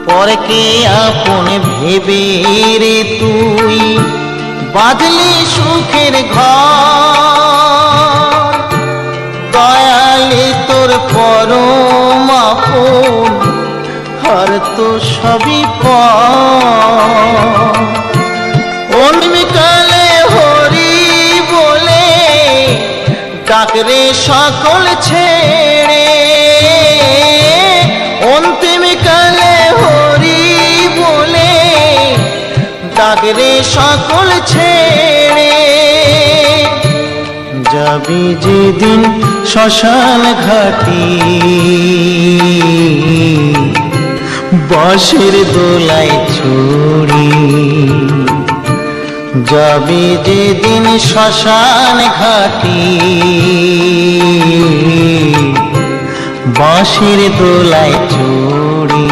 পরকে আপন ভেবে রে তুই বাঁধলি সুখের ঘর, দয়ালে তোর পরম আপন আর তো সবই অন্মিকালে হরি বলে ডাকরে সকল ছেড়ে, অন্তিম কালে হরি বলে ডাকরে সকল ছেড়ে। যাবি যেদিন শ্মশান ঘাটি বাঁশের দোলায় ছড়ি, যাবি যেদিন শ্মশান ঘাটি বাঁশের দোলায় ছড়ি।